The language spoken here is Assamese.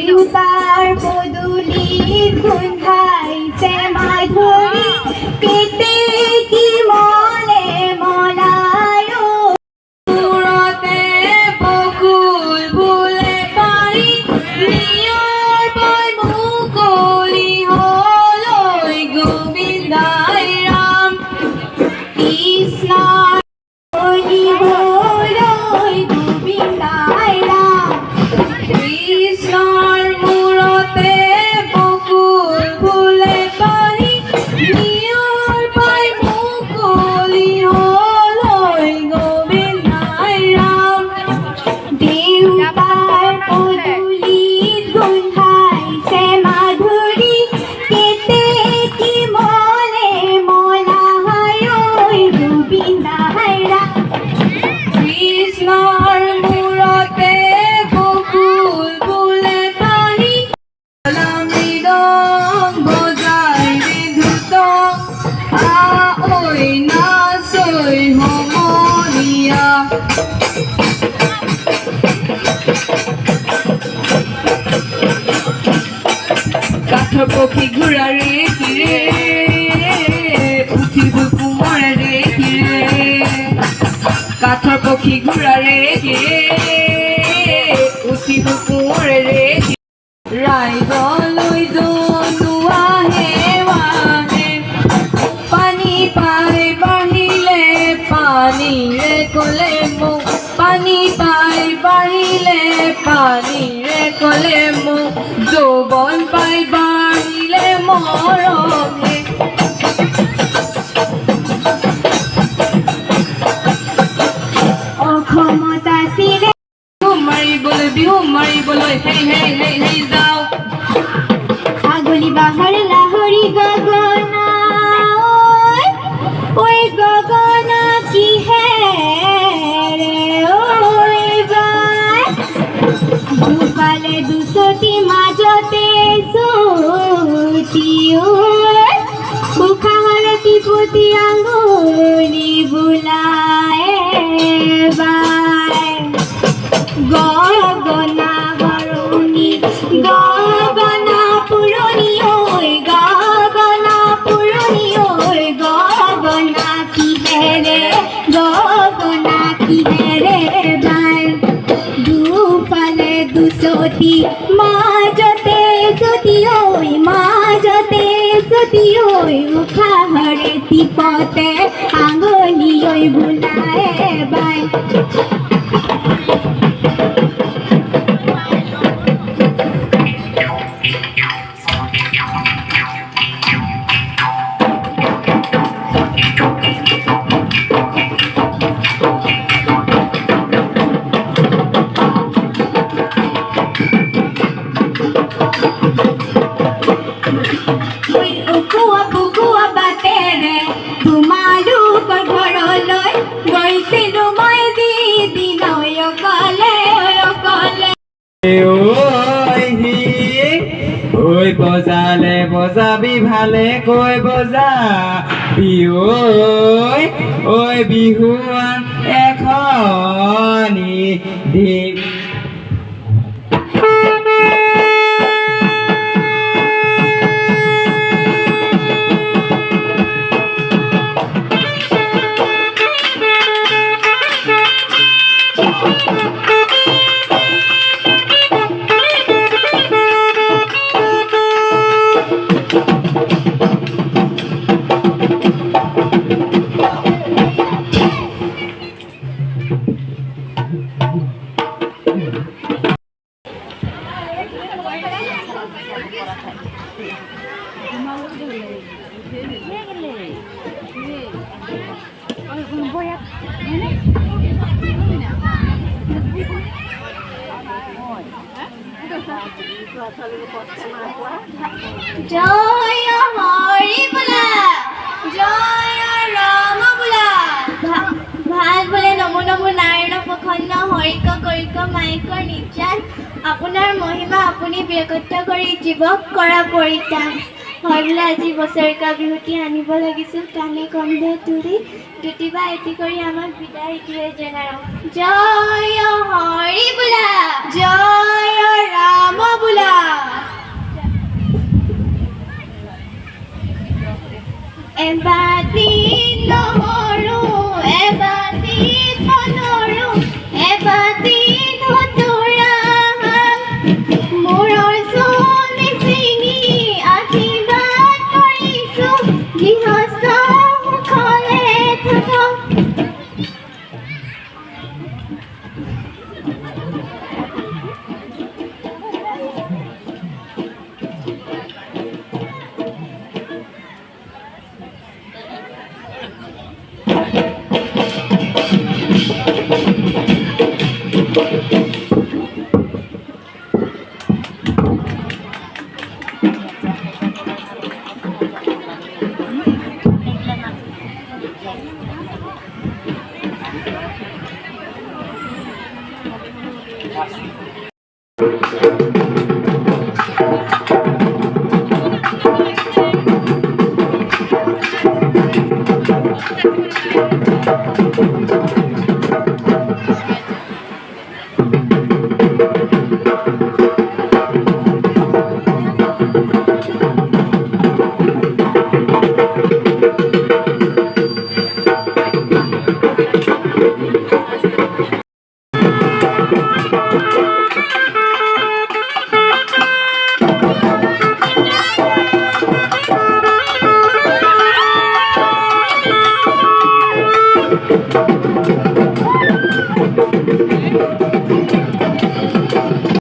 দেউতাৰ পদূলিত গোন্ধাইছে মাধুৰী কেতেকী মনে মনায় মূৰতে বকুল ফুলে পাৰি নিয়ৰ বৈ মুকলি হলৈ গোবিন্দাই ৰাম কৃষ্ণৰ হলৈ গোবিন্দাই ৰাম কৃষ্ণৰ মূৰতে বকুল ফুলে পাৰি নিয়ৰ বৈ মুকলি হলৈ গোবিন্দাই ৰাম দেউতাৰ পদূলিত গোন্ধাইছে মাধুৰী কেতেকী মনে মনায় গোবিন্দাই ৰাম কৃষ্ণৰ মূৰতে বকুল ফুলে পাৰি মৃদং বজাই বিধুত আঐ নাচৈ সমনীয়া কাঠৰ পক্ষী ঘূৰাৰে কিৰে উঠিব কোমৰে কিৰে কাঠৰ পক্ষী ঘূৰাৰে কিৰে উঠিব কোমৰে ৰাইজলৈ জনোৱা হেৱানে পানী পাই বাঢ়িলে পানীৰে কলে মোক পানী পাই বাঢ়িলে পানীৰে কলে মোক যৌৱন পাই বাঢ়িলে মৰমে অসমত আছিলে বিহু মাৰিবলৈ হেই হেই হেই হেই যাওঁ আগলি বাহৰ লাহৰি গগনা ঐ গগনা কিহেৰে ঐ বাই দুফালে দুচটি মাজতে চুটি উশাহৰতি পুতি আঙুলি বোলাই বাই গগনা বৰণী গগনা পুৰণি ঐ গগনা পুৰণি ঐ গগনা কিহেৰে বাই দুফালে দুচটি মাজতে চুটি ঐ মাজতে চুটি ঐ উশাহৰে টিপতে আঙুলি ঐ বোলাই বাই পুকুৱা বাটেৰে তোমালোকৰ ঘৰলৈ গৈছিলোঁ মই যিদিন অকলে অকলে ঐ বজালে বজাবি ভালে কৈ বজা বিহু ঐ বিহুৱান এখনি দিম জয় হৰি বোলা জয় ৰাম বোলা ভাল বোলে নমো নমো নাৰায়ণ প্ৰসন্ন হৰিক কৰিক মাইক নিৰ্যান আপোনাৰ মহিমা আপুনি ব্যক্ত কৰি জীৱক কৰা পৰিত্ৰাণ হয় বোলে আজি বছৰিকা বিহুটি আনিব লাগিছিল কাণে কন্দে তুলি দুটিবা এটি কৰি আমাক বিদায় দিয়ে জেনাৰাম জয় হৰি বোলা জয় ৰাম বোলা